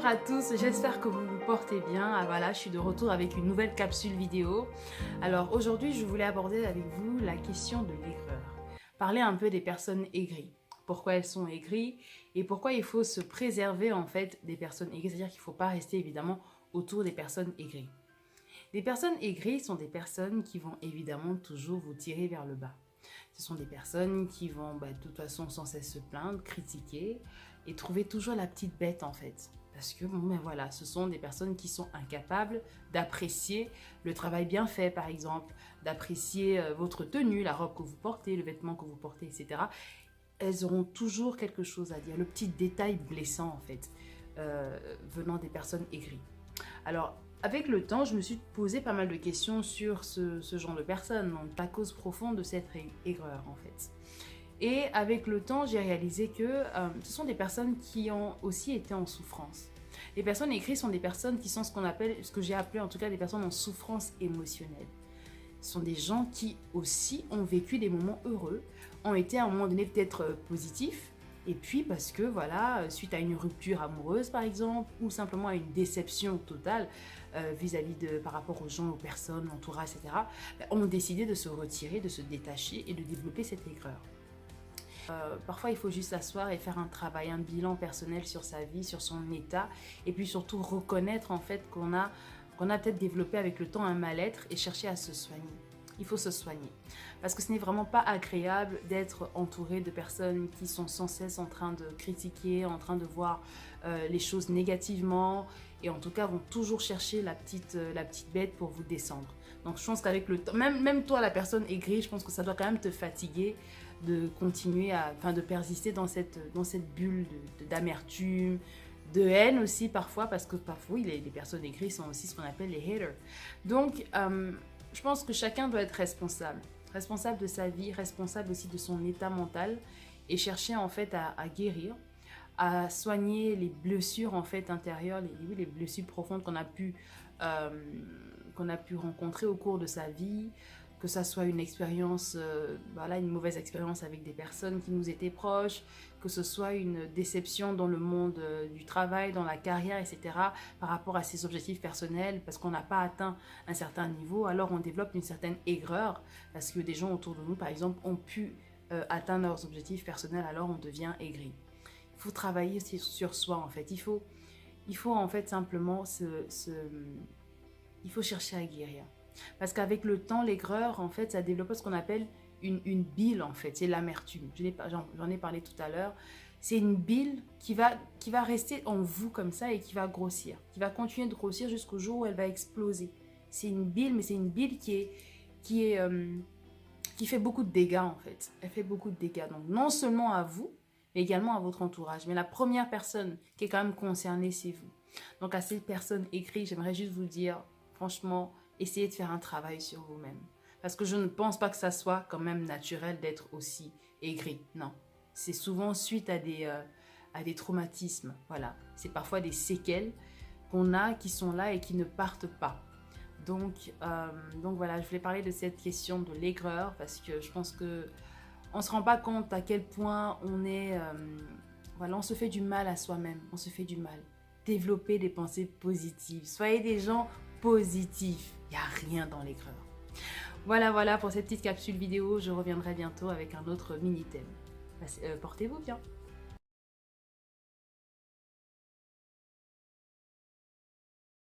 Bonjour à tous, j'espère que vous vous portez bien. Ah, voilà, je suis de retour avec une nouvelle capsule vidéo. Alors aujourd'hui, je voulais aborder avec vous la question de l'aigreur. Parler un peu des personnes aigries. Pourquoi elles sont aigries et pourquoi il faut se préserver en fait des personnes aigries. C'est-à-dire qu'il ne faut pas rester évidemment autour des personnes aigries. Les personnes aigries sont des personnes qui vont évidemment toujours vous tirer vers le bas. Ce sont des personnes qui vont de toute façon sans cesse se plaindre, critiquer et trouver toujours la petite bête en fait. Parce que voilà, ce sont des personnes qui sont incapables d'apprécier le travail bien fait par exemple, d'apprécier votre tenue, la robe que vous portez, le vêtement que vous portez, etc. Elles auront toujours quelque chose à dire, le petit détail blessant en fait, venant des personnes aigries. Alors, avec le temps, je me suis posé pas mal de questions sur ce genre de personnes, donc la cause profonde de cette aigreur en fait. Et avec le temps, j'ai réalisé que ce sont des personnes qui ont aussi été en souffrance. Les personnes aigries sont des personnes qui sont ce que j'ai appelé en tout cas des personnes en souffrance émotionnelle. Ce sont des gens qui aussi ont vécu des moments heureux, ont été à un moment donné peut-être positifs, et puis parce que voilà, suite à une rupture amoureuse par exemple, ou simplement à une déception totale par rapport aux gens, aux personnes, l'entourage, etc., ont décidé de se retirer, de se détacher et de développer cette aigreur. Parfois, il faut juste s'asseoir et faire un travail, un bilan personnel sur sa vie, sur son état, et puis surtout reconnaître en fait qu'on a peut-être développé avec le temps un mal-être et chercher à se soigner. Il faut se soigner. Parce que ce n'est vraiment pas agréable d'être entouré de personnes qui sont sans cesse en train de critiquer, en train de voir les choses négativement, et en tout cas vont toujours chercher la petite bête pour vous descendre. Donc je pense qu'avec le temps, même toi la personne aigrie, je pense que ça doit quand même te fatiguer de continuer de persister dans cette bulle d'amertume, de haine aussi parfois, parce que parfois oui, les personnes aigries sont aussi ce qu'on appelle les haters. Donc je pense que chacun doit être responsable de sa vie, responsable aussi de son état mental, et chercher en fait à guérir, à soigner les blessures en fait intérieures, les blessures profondes qu'on a pu rencontrer au cours de sa vie, que ça soit une expérience, une mauvaise expérience avec des personnes qui nous étaient proches, que ce soit une déception dans le monde du travail, dans la carrière, etc., par rapport à ses objectifs personnels, parce qu'on n'a pas atteint un certain niveau, alors on développe une certaine aigreur, parce que des gens autour de nous, par exemple, ont pu atteindre leurs objectifs personnels, alors on devient aigri. Il faut travailler sur soi, en fait. Il faut en fait simplement il faut chercher à guérir. Parce qu'avec le temps, l'aigreur, en fait, ça développe ce qu'on appelle une bile, en fait. C'est l'amertume. J'en ai parlé tout à l'heure. C'est une bile qui va rester en vous comme ça et qui va grossir. Qui va continuer de grossir jusqu'au jour où elle va exploser. C'est une bile, mais c'est une bile qui fait beaucoup de dégâts, en fait. Elle fait beaucoup de dégâts. Donc, non seulement à vous, mais également à votre entourage. Mais la première personne qui est quand même concernée, c'est vous. Donc, à ces personnes écrites, j'aimerais juste vous dire, franchement, essayez de faire un travail sur vous-même. Parce que je ne pense pas que ça soit quand même naturel d'être aussi aigri. Non. C'est souvent suite à des traumatismes. Voilà. C'est parfois des séquelles qu'on a qui sont là et qui ne partent pas. Donc voilà, je voulais parler de cette question de l'aigreur parce que je pense que on ne se rend pas compte à quel point on se fait du mal à soi-même. On se fait du mal. Développez des pensées positives. Soyez des gens positifs. Il n'y a rien dans l'aigreur. Voilà pour cette petite capsule vidéo. Je reviendrai bientôt avec un autre mini-thème. Portez-vous bien.